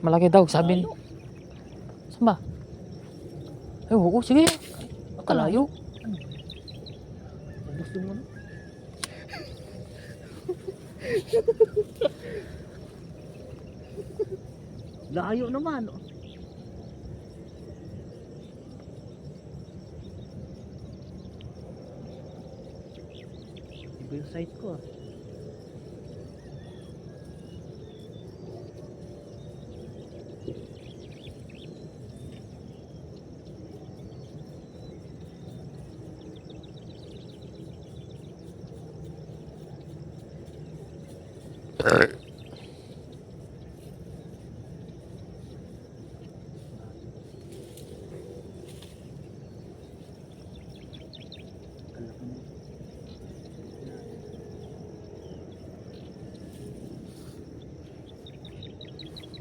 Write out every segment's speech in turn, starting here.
Malaki daw, sabi ni. Saan ba? Ay, oo, sige. Kalayo. Gusto mo na? Layo naman. Iba yung size ko ah.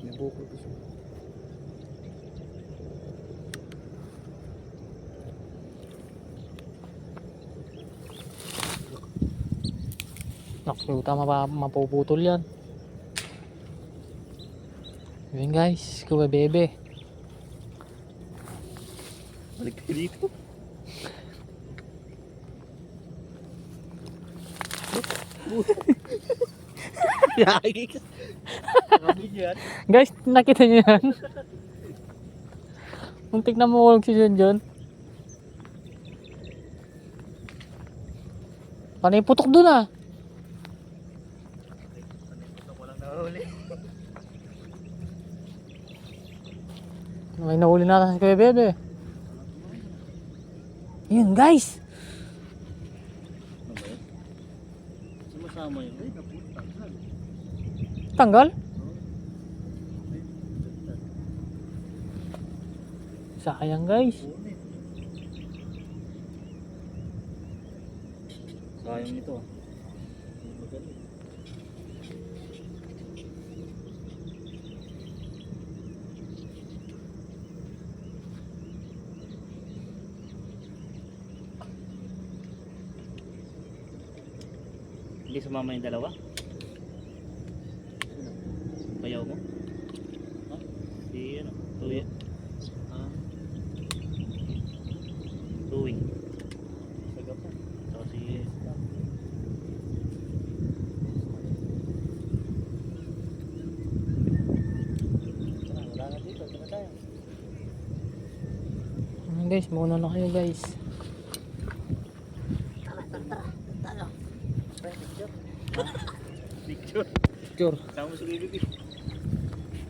May buko ko siya. Nakuta, mapuputol yan. Yun guys, kuha bebe. Balik tayo dito. Yikes. Kami yan. Guys, nakita nyo yan? Muntik na mawalog si John John. Panay putok dun ah. Walang nahuli. May nahuli natin si Kuya Bebe. Yun guys. Ano ba yun? Sumasama yun. Ay, napunta. Tanggal? Sayang guys. Sayang nito. Hindi sumama yung dalawa? Bayaw mo? Ha? Si ano? Tuwi? Ah. Tuwi. Sagap po. So si... Wala na dito. Tara tayo. Guys, muna na kayo guys. Picture. Picture. Sama sa Bibi.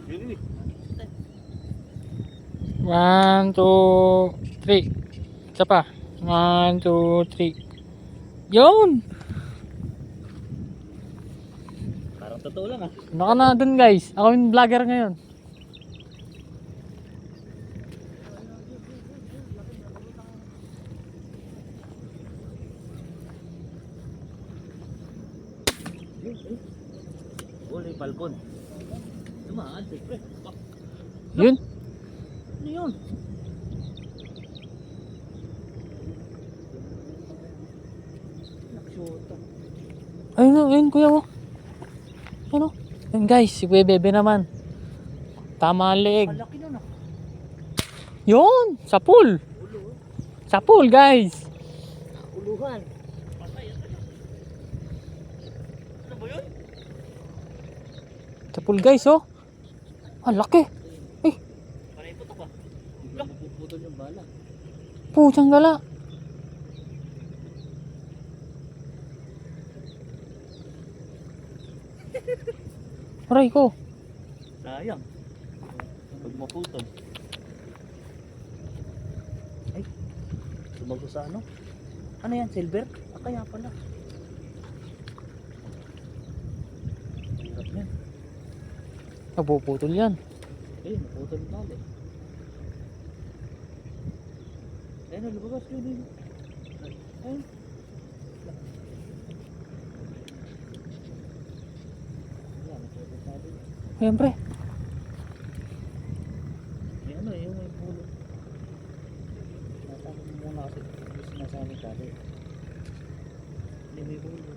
Bibi. 1, 2, 3. Isa pa. 1, 2, 3. Yun! Parang totoo lang ah. Naka na dun guys. Ako yung vlogger ngayon. Wala yung balkon. Dumaan, siyempre. Yun. Ano yun? Naksyota. Ayun kuya mo. Ano? Yun guys, si Kuya Bebe naman. Tama ang leeg. Malaki nun ah. Yun! Sa pool. Sa pool guys. Uluhan. Patay. Ano ba yun? Sa pool guys oh. Ang laki. Eh, Panay putok ah. Biglang napuputol yung bala. puchang gala. Aray ko. Sayang. Pag maputol. Ay. Sumago sa ano? Ano yan? Silver? Ah, kaya pala. Hirap yan. Napuputol yan. Ayun, naputol yung bala. Ayun, lumagas yun yun. Ayun. Wala, naputol na din. Siyempre. May ano yung may pulo. Natanong mo muna kasi gusto na sa amin kali. Hindi may pulo.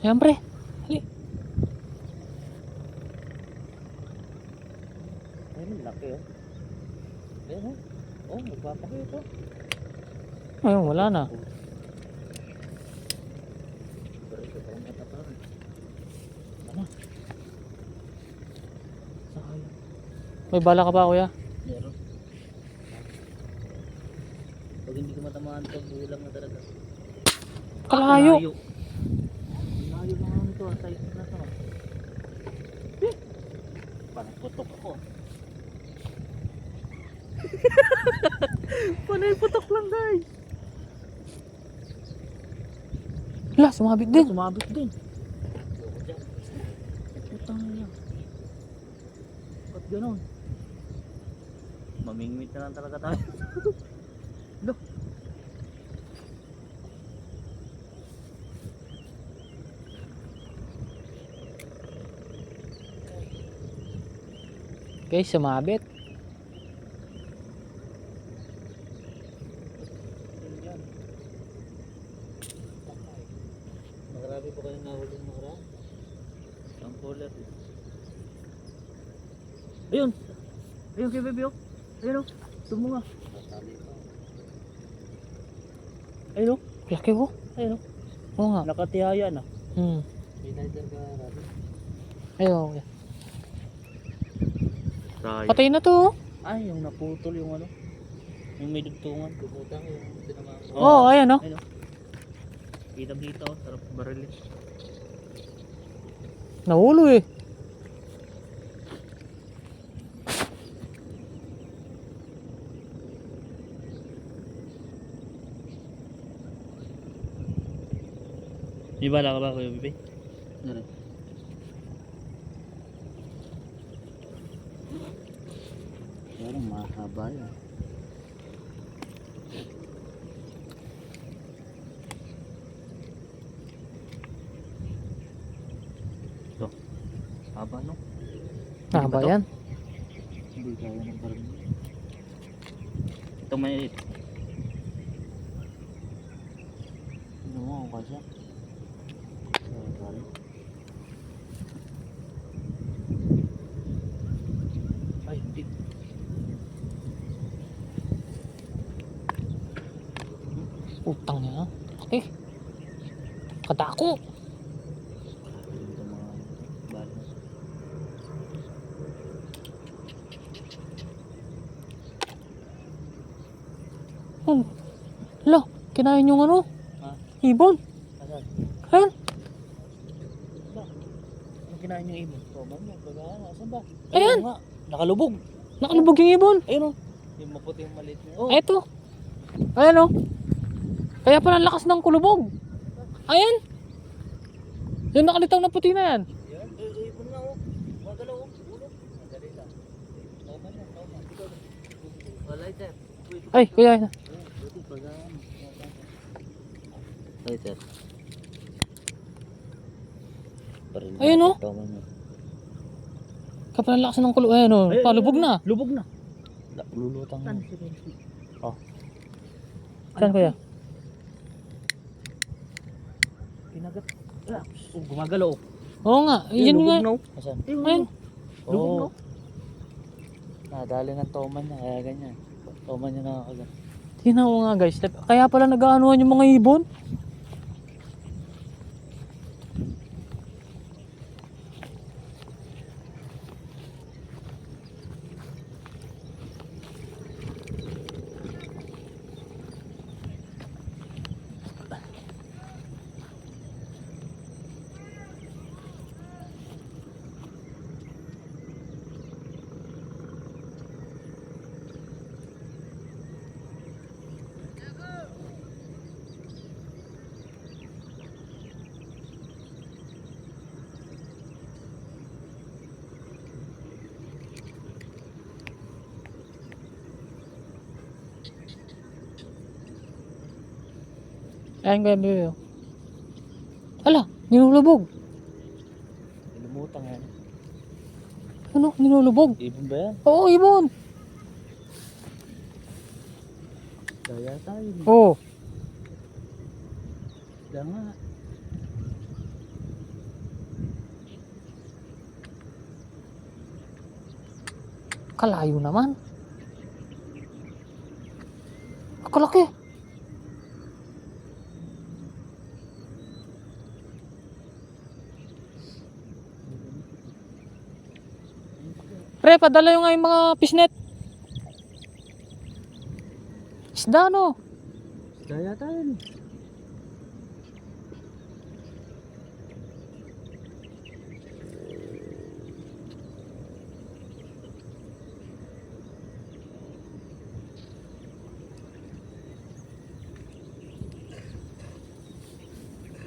Siyempre. Hali. Ayun, laki oh. Ayun oh. Oh, magpapakita ito. Ayun, wala na. Pero ito parang kataparan. Ano? Sayang. May bala ka ba, kuya? Meron. Pag hindi ko matamaan ito, bulang na talaga. Kalayo. Layo. Layo na nga nito. Ang size na ito. Parang putok ako. Panay putok lang guys. Hala, sumabit din. Sumabit din. Putang niya. Ba't ganon? Mamingwit na lang talaga tayo. Look. Guys, sumabit. Yan. Marami pa kayong nahuli ng nakaraan. Ang puller. Ayun! Ayun kay Bebe oh. Ayun oh. Tumunga. Ayun oh. Laki ko. Ayun oh. Oo nga. Nakatihaya na. May lighter ka, Rabi. Ayun, kuya. Tayo. Patay na to. Ay, yung naputol yung ano. Yung may dugtungan. Puputang yung sinamahan. Oo, oh, ayan oh. Ayun oh. Kita dito oh. Sarap barilis. Nahulo eh. May bala ka ba Kuya Bebe? Meron. Parang mahaba yan. Ito. Haba no? Ah, ba yan? Hindi kaya ng parang. Ito may. Ano mo ako kasi? Ay, hindi. Utang niya. Okay. Kadako. Ito mga bala. Hala, kinain yung ano? Ha? Ibon. Asan? Ayan. Ano kinain yung ibon? Toman mo, bagaan. Asan ba? Ayan. Nga. Nakalubog. Nakalubog yung ibon. Ayun o. Yung maputi yung maliit niya. Oh. Eto. Ayan oh. Kaya pala ang lakas ng kulubog. Ayan. Yung nakalitaw na puti na yan. Yan. Ibon nga o. Magalaw o. Ulo. Madali lang. Toman yan. Toman. Lighter. Ay, kuya. Buti bagaan. Lighter. Ayun, oh. Toman mo. Kaya pala ang lakas ng kulubog. Ayan oh. Palubog na. Lubog na. Lulutang na. Oh. Saan kuya? Pinagat. Ah, oh, gumagalaw. Oo nga. Yan lubog nga. no? Asan? Ayun. Lubog no? Nadali ng toman niya, kaya ganyan. Toman niya nakakagat. Tingnan mo nga guys. Kaya pala nag-aanuhan yung mga ibon. Ayan kuya bebe. Hala, ninulubog. Lumutang yan. Ano? Ninulubog? Ibon ba yan? Oo, ibon. Kaya tayo. Oo. Kaya nga. Kalayo naman. Kalaki. Pre, padala yung nga yung mga fishnet. Isda no. Kaya tayo.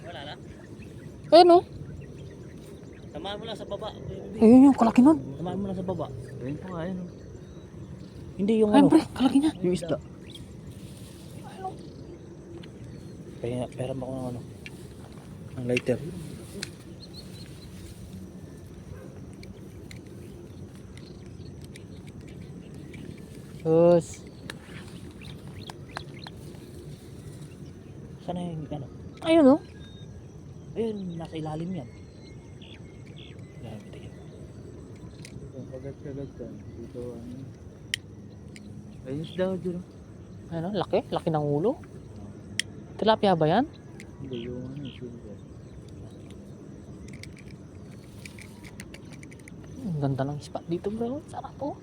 Wala na. Ayun no. Samahan mo lang sa baba. Ayun yung kalaki nun. Samahan mo lang sa baba. Ayun pa nga, ayun. Hindi yung Ayun ano. pre, kalaki niya. Yung isda. Pera mo ako ng ano. Ang lighter. Sus. Sana yung ano? Ayun no. Ayun, nasa ilalim yan. Ilalim tingin. Kagat-kagat ka. Dito, ano. Ayun isda ko dyan. Ano, laki. Laki ng ulo. Tilapia ba yan? Hindi, yung ano, silver. Ang ganda ng spot dito bro. Sarap po.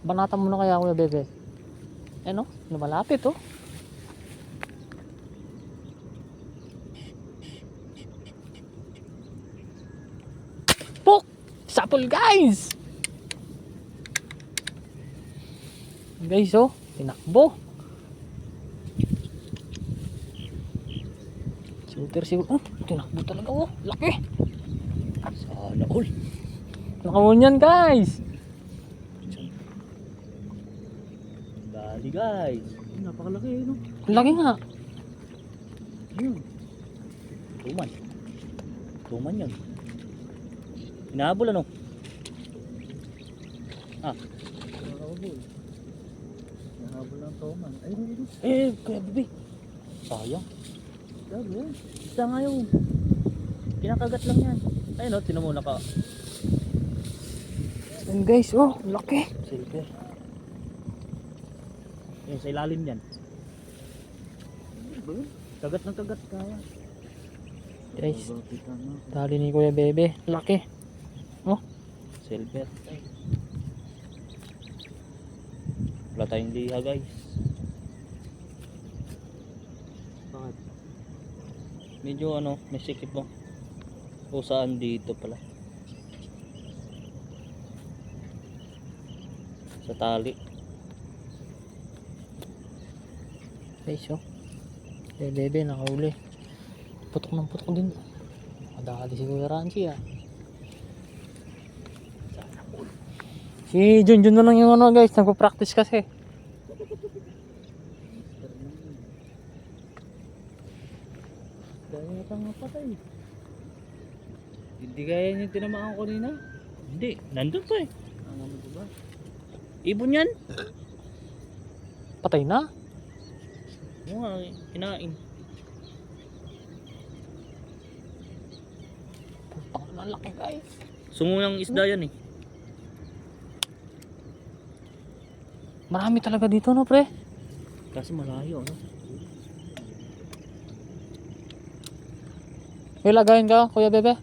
Banatan mo na kaya kuya bebe. Ano, lumalapit oh. Pok! Sapol guys! Guys oh, tinakbo. Shooter siguro. Oh, tinakbo talaga oh. Laki. Sana all. Nakamunyan guys. Dali guys. Napakalaki, no? Ang laki nga. Yun. Tuman. Tuman yun. Hinahabol ano? Nakakabol. Nahabol ng toman. Ayun, ayun. Kaya bebe. Sayang. Sabi yan. Isda nga yun. Kinakagat lang yan. Ayun o, tinan mo naka Yan guys oh, laki. silver. Yan, sa ilalim yan. Kagat ng kagat kaya. Guys, Babitan na. dali ni kuya bebe. Laki. Silver. Ay. Wala tayong liha guys. Bakit? Medyo ano, may sikip mo. O saan dito pala. Sa tali. Guys oh. Kuya bebe nakahuli. Putok ng putok din. Madali si kuya Ranchi ah. Si Junjun na lang yung ano guys, nagpo-practice kasi. Kaya kang mapatay. Hindi kaya yung tinamaan ko nina. Hindi, nandun pa eh. Ano mo diba? Ibon yan. Patay na. Oo nga, kinain. Putang na laki guys. Sungunang isda yan eh. Marami talaga dito no pre. Kasi malayo, no? May lagayin ka kuya bebe.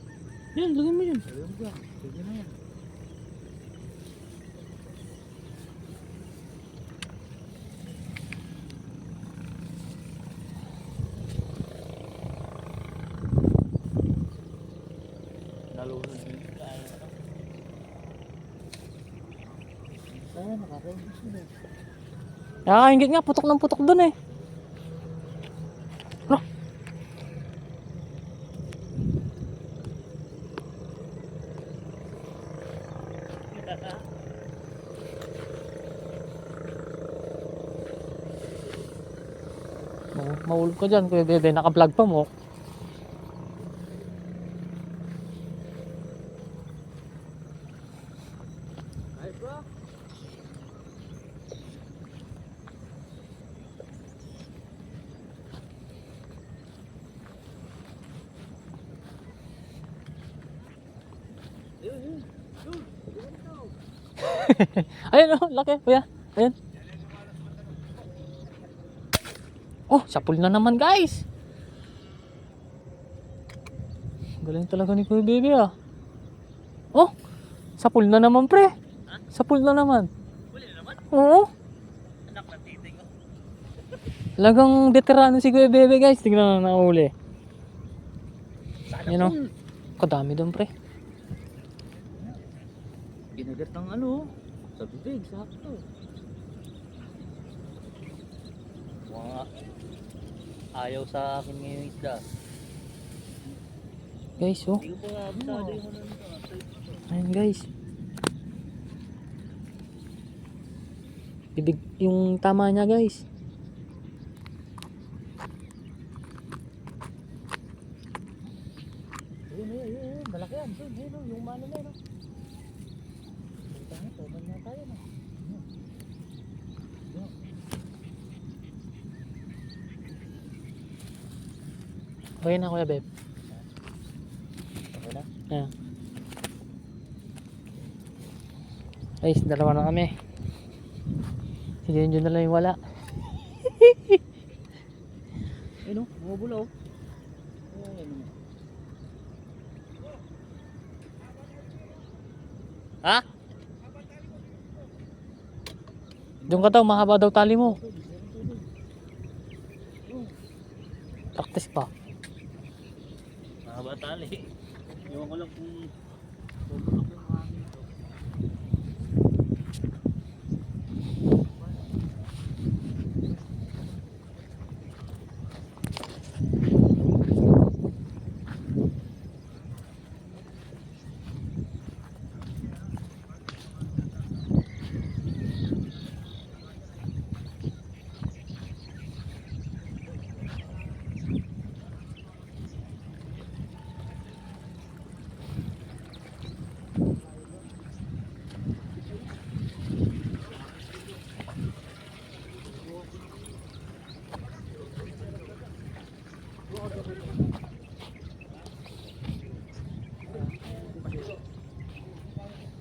Yan, lagyan mo yun. Ayun ka. Sige na yan. Nalunod yun. Kaya nakakainis na. Nakakaingit nga, putok ng putok dun eh. Ano? Mahulog ko dyan kuya bebe, naka-vlog pa mo. Ay bro. Ayun, ayun. Ayun, ayun. Ayun oh, laki kuya. Ayun. Oh, sapul na naman guys. Galing talaga ni Kuya Bebe ah. Oh, sapul na naman pre. Sapul na naman. Huli na naman. Oo. Anak ng titing ko. Talagang veterano si Kuya Bebe guys. Tingnan na nahuli. Sana Yun, oh. all. Kadami doon pre. Ginagat ng ano. Sa bibig, sakto. Mga ayaw sa akin ngayong isda. Guys oh. Hindi ko pa abisado yung ano nito. Ayun guys. Bibig yung tama niya guys. Ayun. Malaki yan. Ayun, yung mano na yun. Toman na tayo na. Okay na Kuya Bebe. Okay na? Ayan. Guys, dalawa na kami. Si Junjun na lang yung wala. Ayun o, bumubula o. Ayun o. Ha? Doon ka daw, mahaba daw tali mo. Practice pa. Mahaba tali. Iwan ko lang kung tutulog yung hangin ito.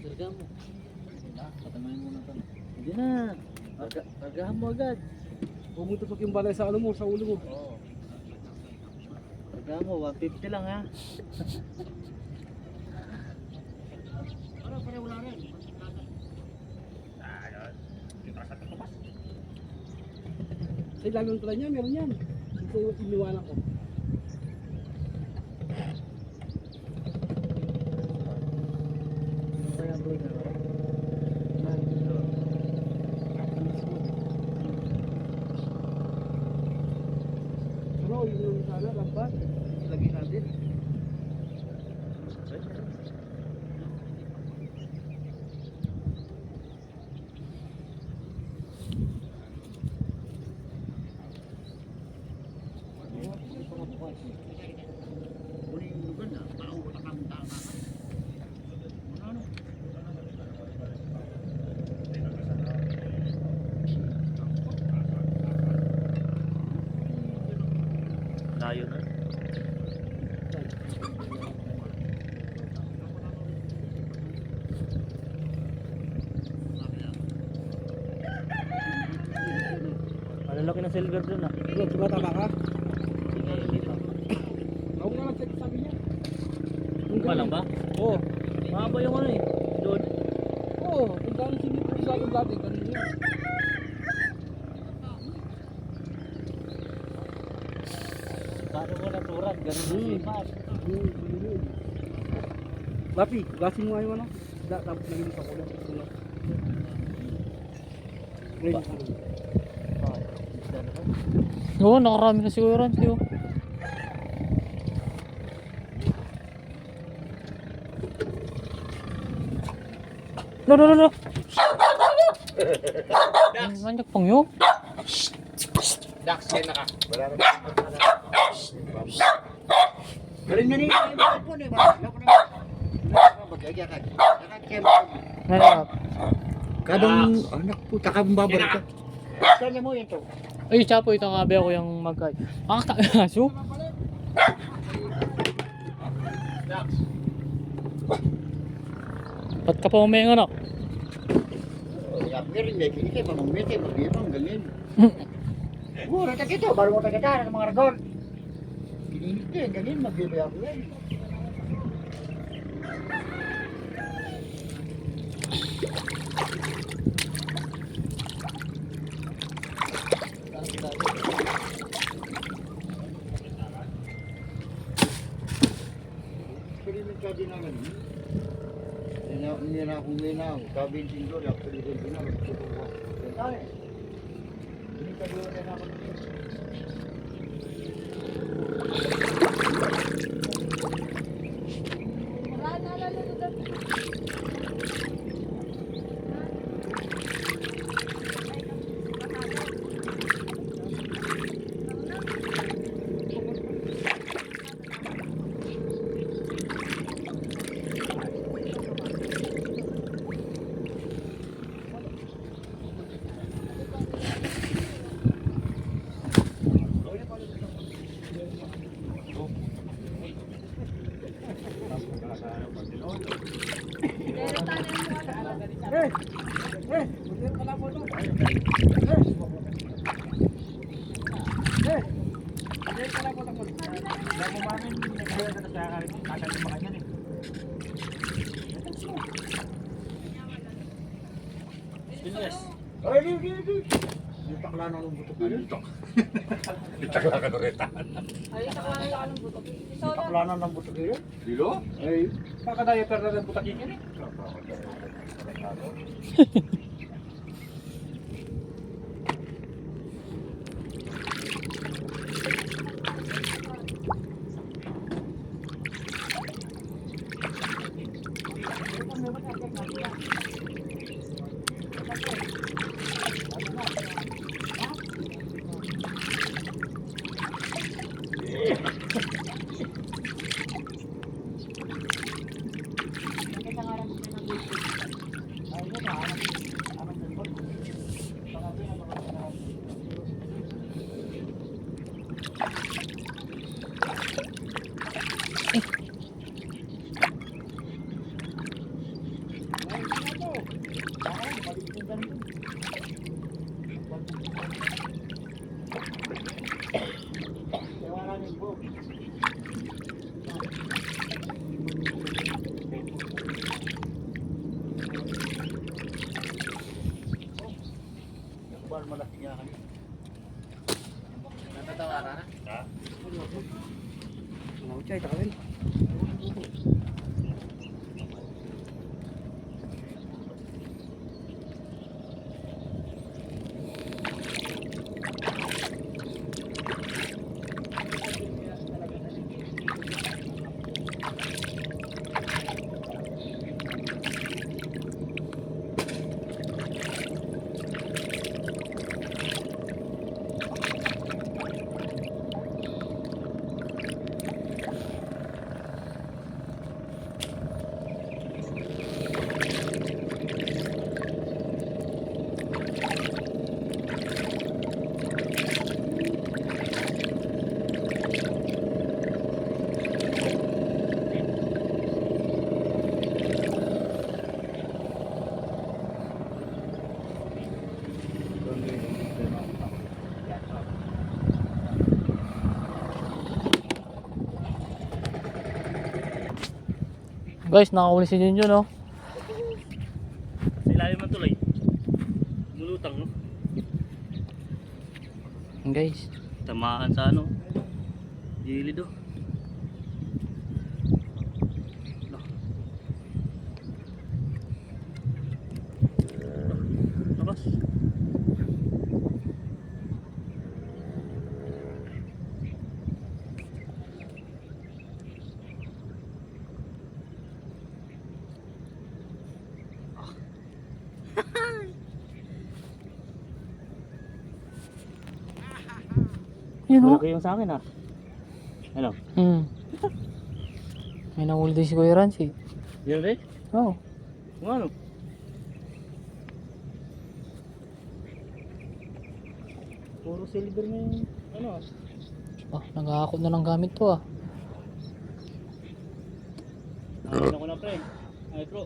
Karga mo. Patamayin mo na ito. Hindi na. Kargahan mo agad. Pumututok yung balay sa ano mo, sa ulo mo. Oo. Kargahan mo, 150 lang ha. Para wala rin. Sa ilalim pala niya, meron yan. Ito yung iniwanan ko. Ano kaya bro na? Ano, yung sana, lambat. Lagi natin. Layo na. Malalaki na silver dun ah. Bro, tumatama ka? Sige, dito. Ako nga nag-check sabi niya. Kung pa lang ba? Oo. Mahaba yung ano eh. Doon. Oo, kung gano'n sinipin sa akin dati, ganun yun. Paano mo naturan? Ganun yung sipas. Papi, gasin mo nga yung ano. Tapos naging sa kulang. Ah, isda na ba? Oo, nakarami na siguro ron. Siyo. Lo. Manyak pang yun. Dax, kaya naka. Wala na. Galing na niya yung cellphone eh. Wala ko na. Magkagya ka. Manyak. Kadang anak po, takang babalik ka. Kanya mo yun to. Ay, chapo, ito nga ba ako yung magkay. Aso? Ba't ka pa umayin anak? Ya, piring deh, kini kayak bang mete, bang dia bang gangin. Murah tak kita, baru mau tak kita ada mga ragon. Kini ini tuh yang gangin magbibay ako yan. Eksperimen sabi na ganun. Hindi na akong minaw. Sabi yung tinggo, eksperimen ko na. Hindi ka doon na ako. Ay, di. Itakla na ng butok yun. Itakla ka ng reta. Itakla na ng butok yun. Dilo? Ay, Kakadaya perda ng butakin yan eh. malaki nga kami. Natatawaran na? Ha? Mau chay takawin. Guys, nakahuli si Junjun, no? Sa ilalim ng tulay. Mulutang, no? Guys, Tamaan sa ano? Gilid, oh. Labas. yun, no? Malaki yung sa akin, ah. Ano? May nahuli din si Kuya Rancy. Yan rin? Oh, Kung ano? Puro silver na yung ano, ah. nag-aakot na ng gamit to, ah. Nakakita ko na, pre. Ay, bro.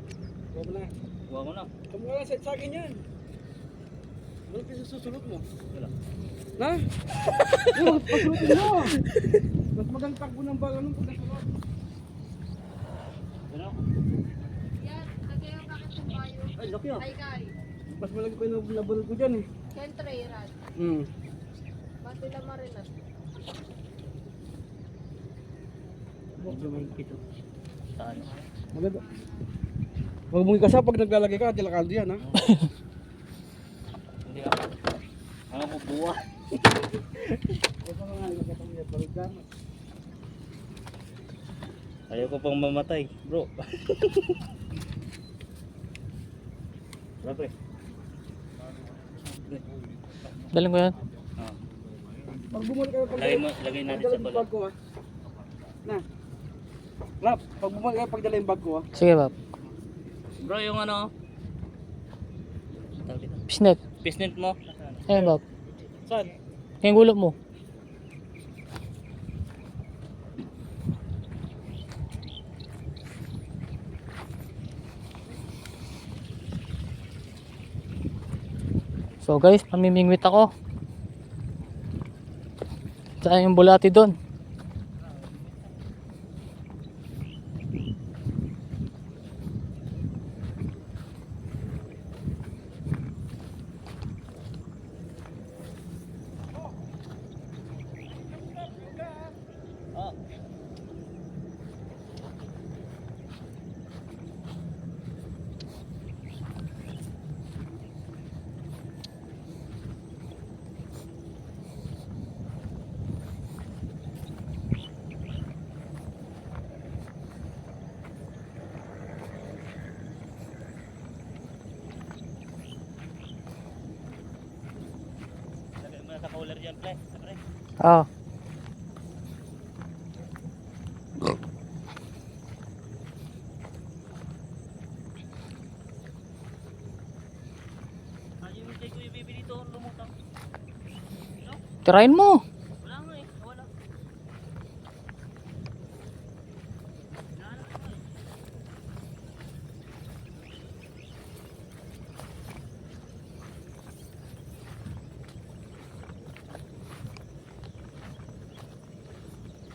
Huwag na. Huwag mo na. Kamu nga set sa akin yan. Ano pinasusulot mo? Wala. Na? Yung pasulotin mo. Mas magandang takbo ng bala nung pagkasulot. Yan, kagaya bakit yung bayo? Ay, laki ah. Ay, guys. Mas malaki pa yung nabalot ko dyan eh. Siyempre, Rad. Bati na marinas. Medyo may pito. Saan? Maganda. Huwag mong ikasa pag naglalagay ka, tilakado yan ha. Hindi ako. Ang bubuwa. Huwag ka nga ilagay kang nabalot dyan. Ayaw ko pang mamatay, bro. Wala pre. Daling ko yan. Pag bumalik kayo, Lagay natin pagdala sa yung balot. bag ko ha. Na. Rap, pag bumalik kayo, pagdala yung bag ko ha. Sige, Bob. Bro, yung ano? Tawag dito. Pisnet. Pisnet mo? Ayan, Bob. Saan? Yung gulong mo. So guys, mamimingwit ako. Saan yung bulati doon? Lagay mo na sa cooler dyan, pre. Ah. Yung hindi ko ibibili dito, lumutang. Tirahin mo. Wala nga eh, wala.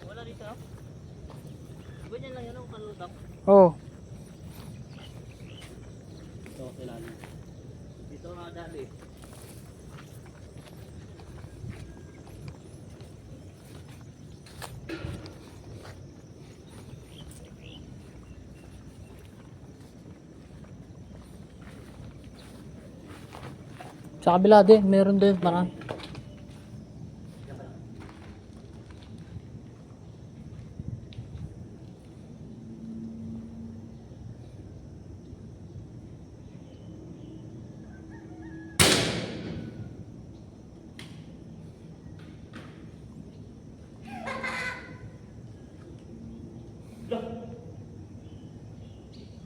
Wala dito. Diba dyan lang yun ang panlutang? Oh. Ito, kailangan. Dito nga dali. Sa kabila din, meron din parang.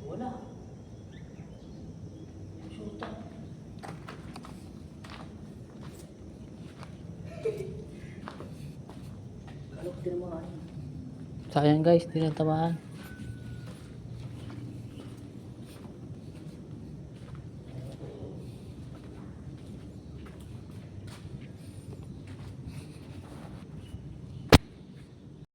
Wala. Sayang guys, di lang tamaan.